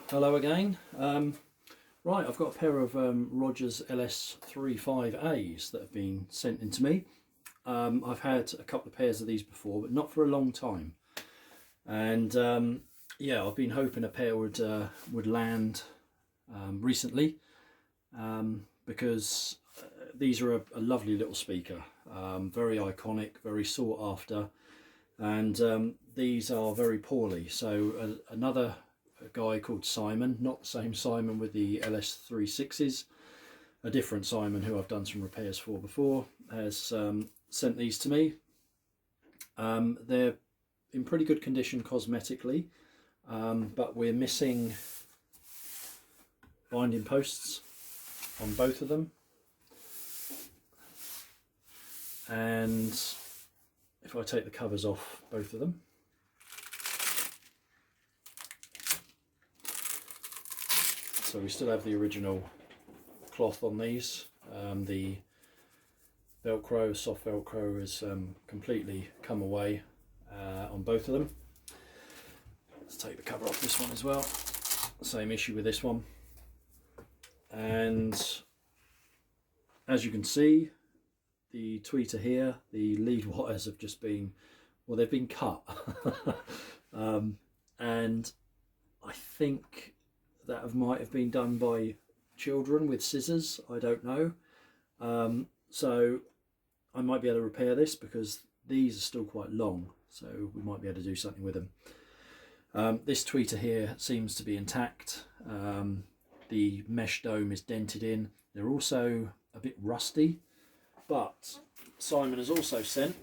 Hello again. Right, I've got a pair of Rogers LS3 5As that have been sent in to me. I've had a couple of pairs of these before, but not for a long time. And yeah, I've been hoping a pair would land recently, because these are a lovely little speaker, very iconic, very sought after, and these are very poorly. So another guy called Simon, not the same Simon with the LS3 6s, a different Simon who I've done some repairs for before, has sent these to me. They're in pretty good condition cosmetically, but we're missing binding posts on both of them, and if I take the covers off both of them, so we still have the original cloth on these. The Velcro, soft Velcro, has completely come away on both of them. Let's take the cover off this one as well. Same issue with this one. And as you can see, the tweeter here, the lead wires have just been, well, they've been cut. And I think that might have been done by children with scissors, I don't know. So I might be able to repair this because these are still quite long, so we might be able to do something with them. This tweeter here seems to be intact. The mesh dome is dented in. They're also a bit rusty, but Simon has also sent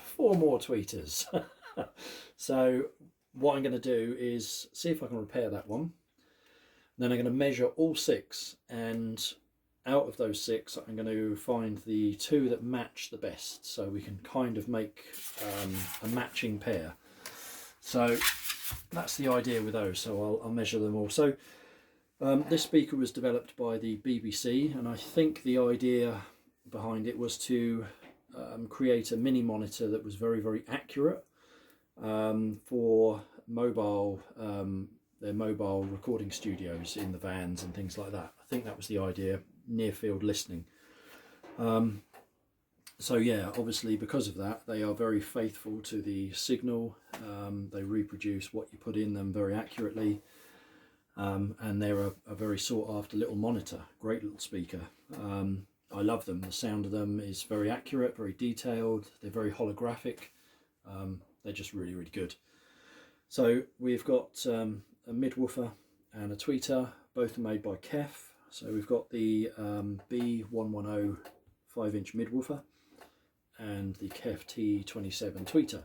four more tweeters. So what I'm going to do is see if I can repair that one. Then I'm going to measure all six, and out of those six I'm going to find the two that match the best, so we can kind of make a matching pair. So that's the idea with those, so I'll measure them all. So this speaker was developed by the BBC, and I think the idea behind it was to create a mini monitor that was very, very accurate for mobile, their mobile recording studios in the vans and things like that. I think that was the idea, near field listening. So yeah, obviously because of that, they are very faithful to the signal. They reproduce what you put in them very accurately, and they're a very sought after little monitor, great little speaker. I love them. The sound of them is very accurate, very detailed. They're very holographic. They're just really, really good. So we've got a midwoofer and a tweeter, both are made by KEF. So we've got the B110 5-inch midwoofer and the KEF T27 tweeter.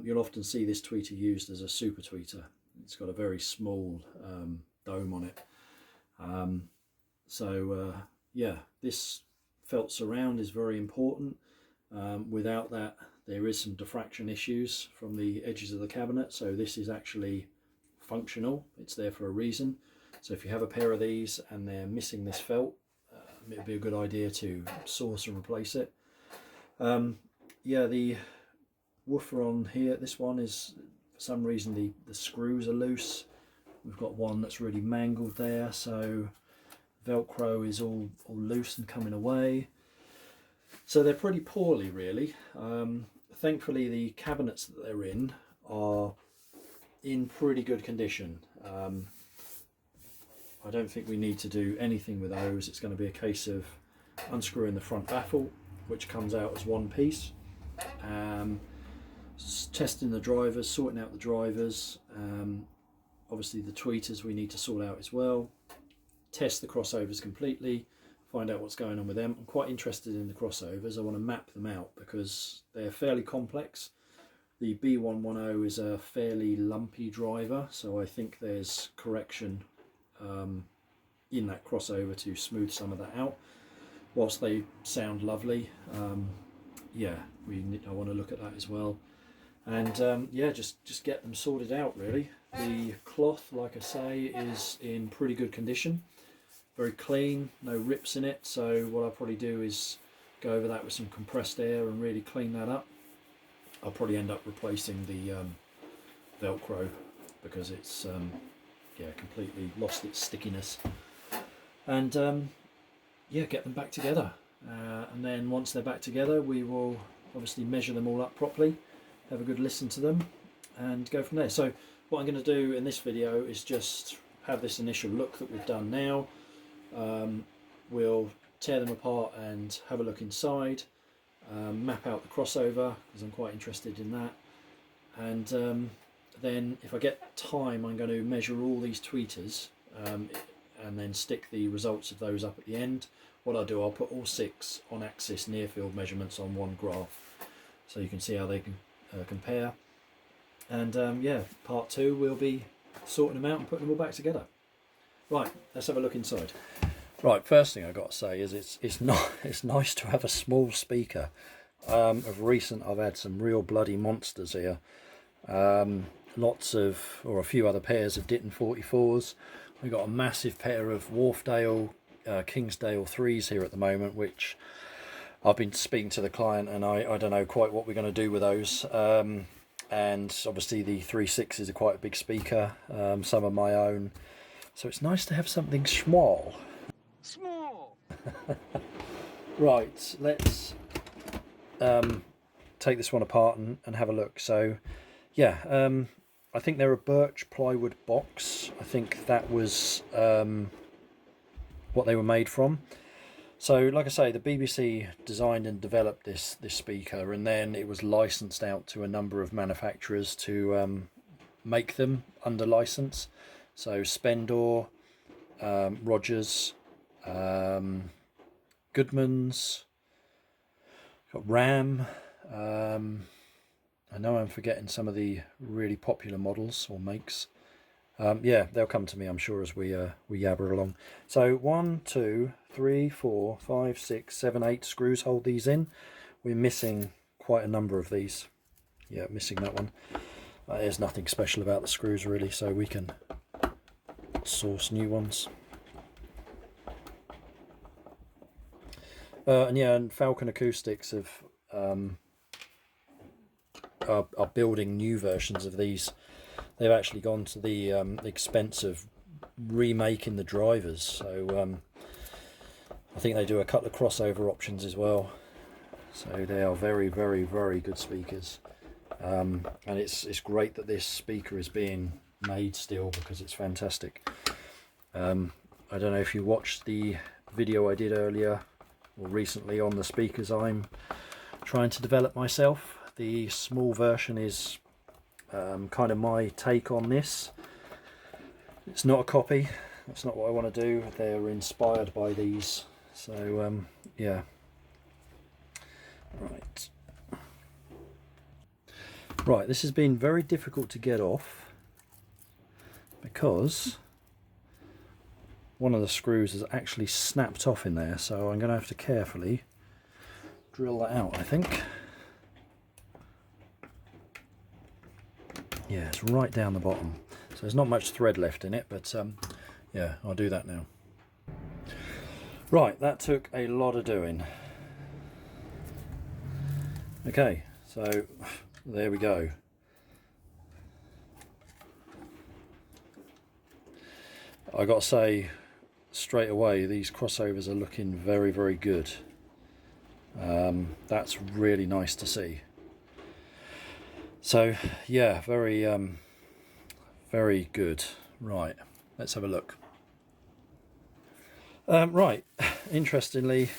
You'll often see this tweeter used as a super tweeter. It's got a very small dome on it. Yeah, this felt surround is very important. Without that, there is some diffraction issues from the edges of the cabinet, so this is actually functional. It's there for a reason. So if you have a pair of these and they're missing this felt, it would be a good idea to source and replace it. Yeah, the woofer on here, this one is, for some reason the screws are loose. We've got one that's really mangled there, so Velcro is all loose and coming away. So they're pretty poorly, really. Thankfully the cabinets that they're in are in pretty good condition. I don't think we need to do anything with those. It's going to be a case of unscrewing the front baffle, which comes out as one piece, testing the drivers, sorting out the drivers, obviously the tweeters we need to sort out as well, test the crossovers completely, find out what's going on with them. I'm quite interested in the crossovers. I want to map them out because they're fairly complex. The B110 is a fairly lumpy driver, so I think there's correction in that crossover to smooth some of that out. Whilst they sound lovely, yeah, I want to look at that as well. And yeah, just get them sorted out, really. The cloth, like I say, is in pretty good condition. Very clean, no rips in it, so what I'll probably do is go over that with some compressed air and really clean that up. I'll probably end up replacing the Velcro because it's yeah, completely lost its stickiness. And yeah, get them back together. And then once they're back together, we will obviously measure them all up properly, have a good listen to them, and go from there. So what I'm going to do in this video is just have this initial look that we've done now. We'll tear them apart and have a look inside, map out the crossover because I'm quite interested in that, and then if I get time I'm going to measure all these tweeters and then stick the results of those up at the end. What I'll do, I'll put all 6 on axis near field measurements on one graph so you can see how they can compare. And yeah, part 2 we'll be sorting them out and putting them all back together. Right, let's have a look inside. Right, first thing I've got to say is it's nice to have a small speaker. Of recent I've had some real bloody monsters here. Lots of, or a few other pairs of Ditton 44s. We've got a massive pair of Wharfdale Kingsdale 3s here at the moment, which I've been speaking to the client and I don't know quite what we're going to do with those. And obviously the 3.6s are quite a big speaker, some of my own. So it's nice to have something small. Right, let's take this one apart and have a look. So yeah, I think they're a birch plywood box. I think that was what they were made from. So like I say, the BBC designed and developed this speaker, and then it was licensed out to a number of manufacturers to make them under license. So Spendor, Rogers, Goodman's, got Ram. I know I'm forgetting some of the really popular models or makes. Yeah, they'll come to me, I'm sure, as we yabber along. So 1, 2, 3, 4, 5, 6, 7, 8 screws hold these in. We're missing quite a number of these. Yeah, missing that one. There's nothing special about the screws really, so we can source new ones. And yeah, and Falcon Acoustics are building new versions of these. They've actually gone to the expense of remaking the drivers. So I think they do a couple of crossover options as well. So they are very, very, very good speakers. And it's great that this speaker is being made still because it's fantastic. I don't know if you watched the video I did earlier or recently on the speakers I'm trying to develop myself. The small version is kind of my take on this. It's not a copy, that's not what I want to do. They're inspired by these, so yeah. Right, this has been very difficult to get off because one of the screws has actually snapped off in there, so I'm going to have to carefully drill that out, I think. Yeah, it's right down the bottom, so there's not much thread left in it, but yeah, I'll do that now. Right, that took a lot of doing. Okay, so there we go. I got to say straight away, these crossovers are looking very, very good. That's really nice to see. So yeah, very very good. Right, let's have a look. Right, interestingly,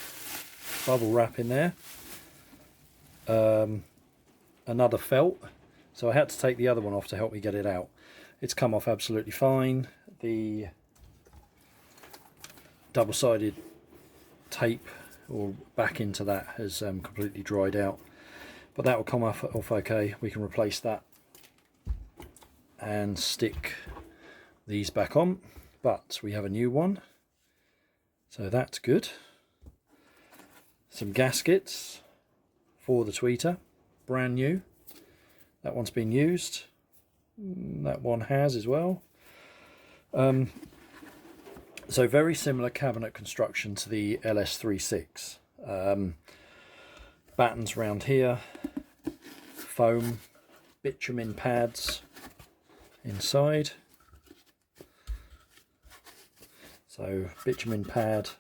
bubble wrap in there, another felt, so I had to take the other one off to help me get it out. It's come off absolutely fine. The double-sided tape or back into that has completely dried out, but that will come off okay. We can replace that and stick these back on, but we have a new one, so that's good. Some gaskets for the tweeter, brand new. That one's been used, that one has as well. So very similar cabinet construction to the LS3 6. Battens round here, foam bitumen pads inside. So bitumen pad,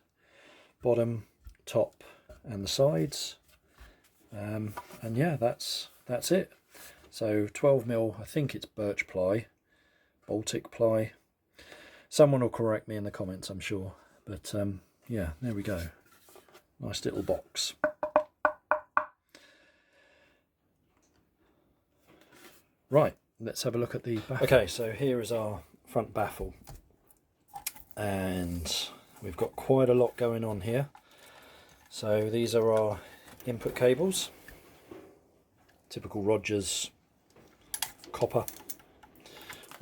bottom, top and the sides. And yeah, that's it. So 12mm, I think it's birch ply, Baltic ply. Someone will correct me in the comments, I'm sure. But yeah, there we go. Nice little box. Right, let's have a look at the baffle. Okay, so here is our front baffle. And we've got quite a lot going on here. So these are our input cables. Typical Rogers copper,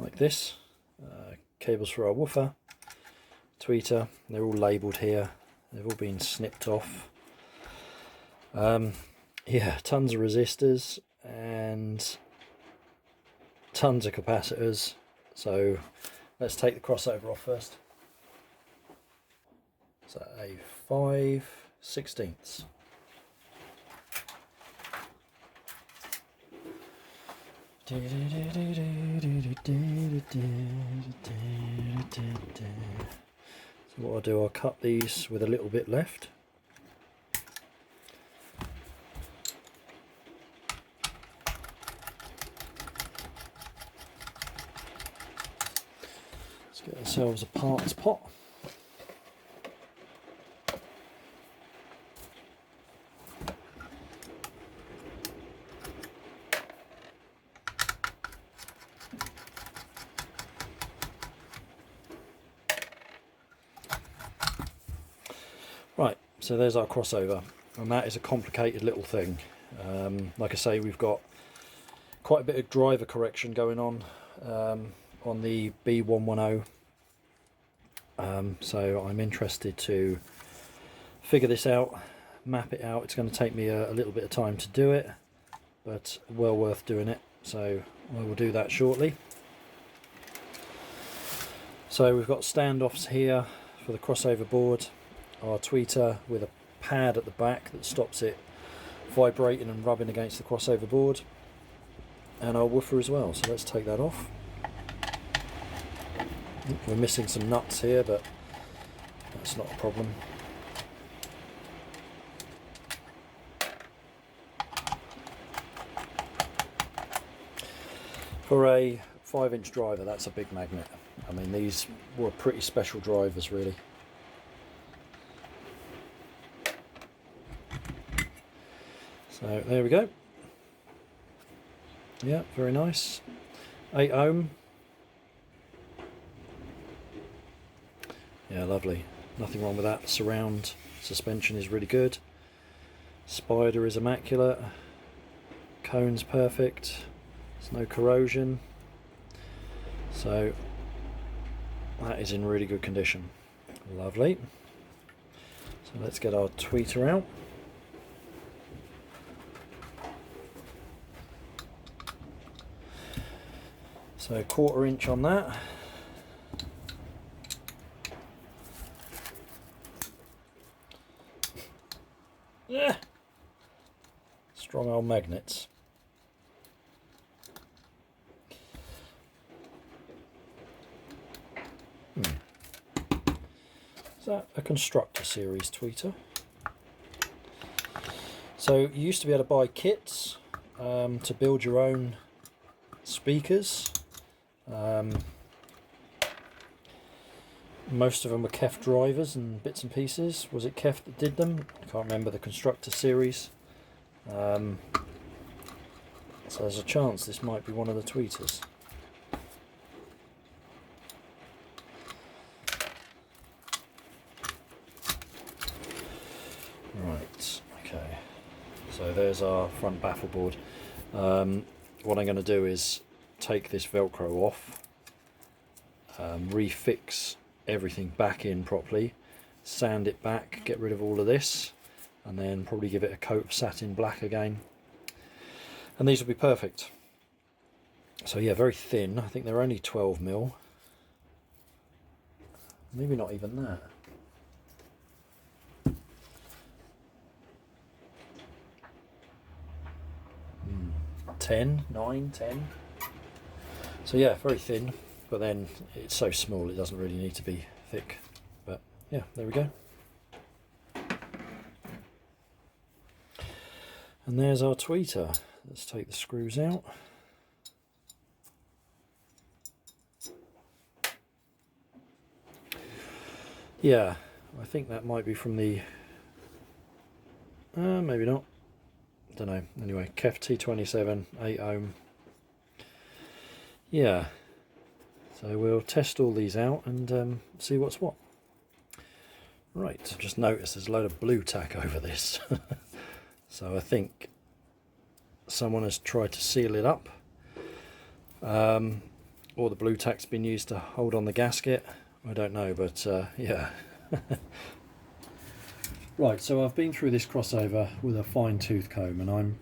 like this. Cables for our woofer, tweeter. They're all labelled here. They've all been snipped off. Yeah, tons of resistors and tons of capacitors. So let's take the crossover off first. So a 5/16. So what I'll do, I'll cut these with a little bit left. Let's get ourselves a parts pot. Right, so there's our crossover, and that is a complicated little thing. Like I say, we've got quite a bit of driver correction going on the B110. So I'm interested to figure this out, map it out. It's going to take me a little bit of time to do it, but well worth doing it. So I will do that shortly. So we've got standoffs here for the crossover board. Our tweeter with a pad at the back that stops it vibrating and rubbing against the crossover board, and our woofer as well. So let's take that off. We're missing some nuts here, but that's not a problem. For a 5-inch driver, that's a big magnet. I mean, these were pretty special drivers, really. So there we go. Yeah, very nice. 8 ohm. Yeah, lovely. Nothing wrong with that. Surround suspension is really good. Spider is immaculate. Cone's perfect. There's no corrosion. So that is in really good condition. Lovely. So let's get our tweeter out. So 1/4 inch on that. Yeah. Strong old magnets. Is that a Constructor series tweeter? So you used to be able to buy kits to build your own speakers. Most of them were KEF drivers and bits and pieces. Was it KEF that did them? I can't remember the Constructor series. So there's a chance this might be one of the tweeters. Right, okay. So there's our front baffle board. What I'm going to do is take this Velcro off, refix everything back in properly, sand it back, get rid of all of this, and then probably give it a coat of satin black again, and these will be perfect. So yeah, very thin. I think they're only 12mm, maybe not even that. 10, 9, 10. So yeah, very thin, but then it's so small it doesn't really need to be thick. But yeah, there we go. And there's our tweeter. Let's take the screws out. Yeah, I think that might be from the, maybe not, don't know. Anyway, KEF T27, 8 ohm. Yeah, so we'll test all these out and see what's what. Right, I've just noticed there's a load of blue tack over this. So I think someone has tried to seal it up, or the blue tack's been used to hold on the gasket. I don't know, but yeah. Right, so I've been through this crossover with a fine tooth comb and I'm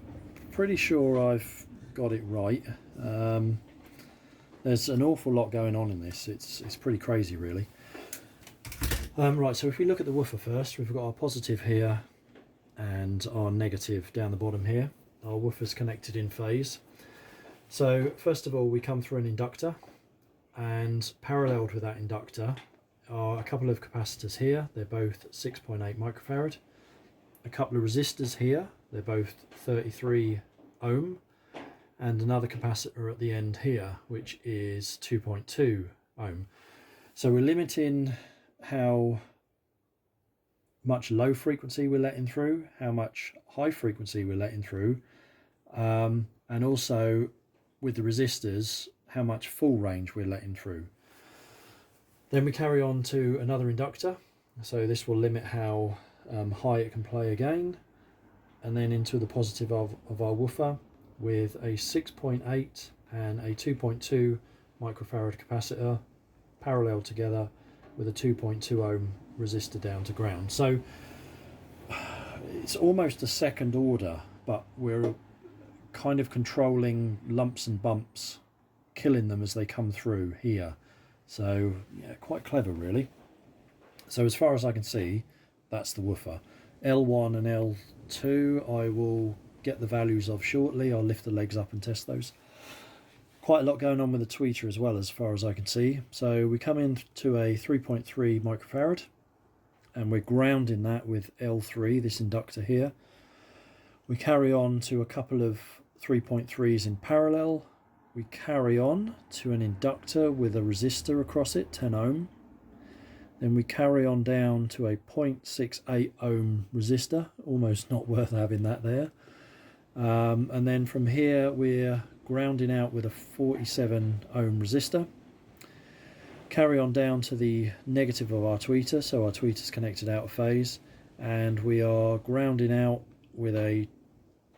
pretty sure I've got it right. There's an awful lot going on in this. It's pretty crazy, really. Right, so if we look at the woofer first, we've got our positive here and our negative down the bottom here. Our woofer's connected in phase. So first of all, we come through an inductor, and paralleled with that inductor are a couple of capacitors here. They're both 6.8 microfarad. A couple of resistors here. They're both 33 ohm. And another capacitor at the end here, which is 2.2 ohm. So we're limiting how much low frequency we're letting through, how much high frequency we're letting through, and also with the resistors, how much full range we're letting through. Then we carry on to another inductor, so this will limit how high it can play again, and then into the positive of our woofer with a 6.8 and a 2.2 microfarad capacitor parallel together with a 2.2 ohm resistor down to ground. So it's almost a second order, but we're kind of controlling lumps and bumps, killing them as they come through here. So yeah, quite clever, really. So as far as I can see, that's the woofer. L1 and L2 I will get the values of shortly. I'll lift the legs up and test those. Quite a lot going on with the tweeter as well, as far as I can see. So we come into a 3.3 microfarad and we're grounding that with L3, this inductor here. We carry on to a couple of 3.3s in parallel. We carry on to an inductor with a resistor across it, 10 ohm. Then we carry on down to a 0.68 ohm resistor, almost not worth having that there. And then from here we're grounding out with a 47 ohm resistor. Carry on down to the negative of our tweeter, so our tweeter's connected out of phase, and we are grounding out with a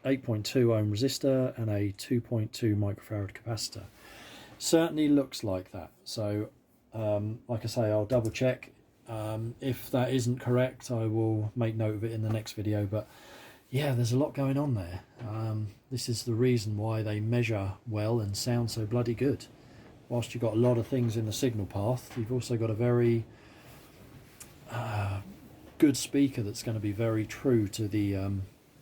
8.2 ohm resistor and a 2.2 microfarad capacitor. Certainly looks like that. So like I say, I'll double check. If that isn't correct, I will make note of it in the next video, but yeah, there's a lot going on there. This is the reason why they measure well and sound so bloody good. Whilst you've got a lot of things in the signal path, you've also got a very good speaker that's going to be very true to the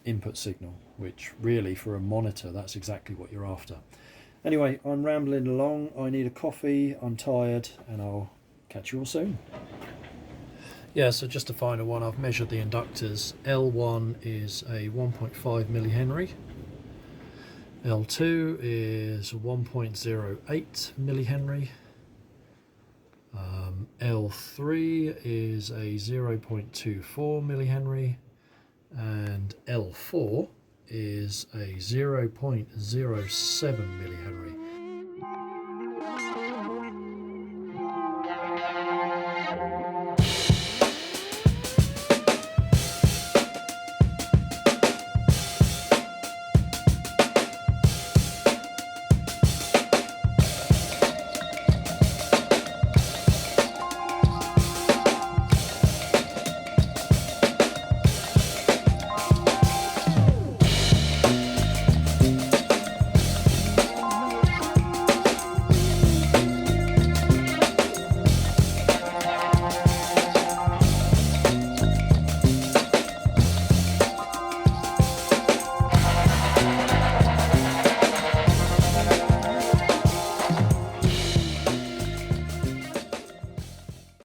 input signal, which really for a monitor, that's exactly what you're after. Anyway, I'm rambling along. I need a coffee, I'm tired, and I'll catch you all soon. Yeah, so just a final one, I've measured the inductors. L1 is a 1.5 millihenry. L2 is 1.08 millihenry. L3 is a 0.24 millihenry. And L4 is a 0.07 millihenry.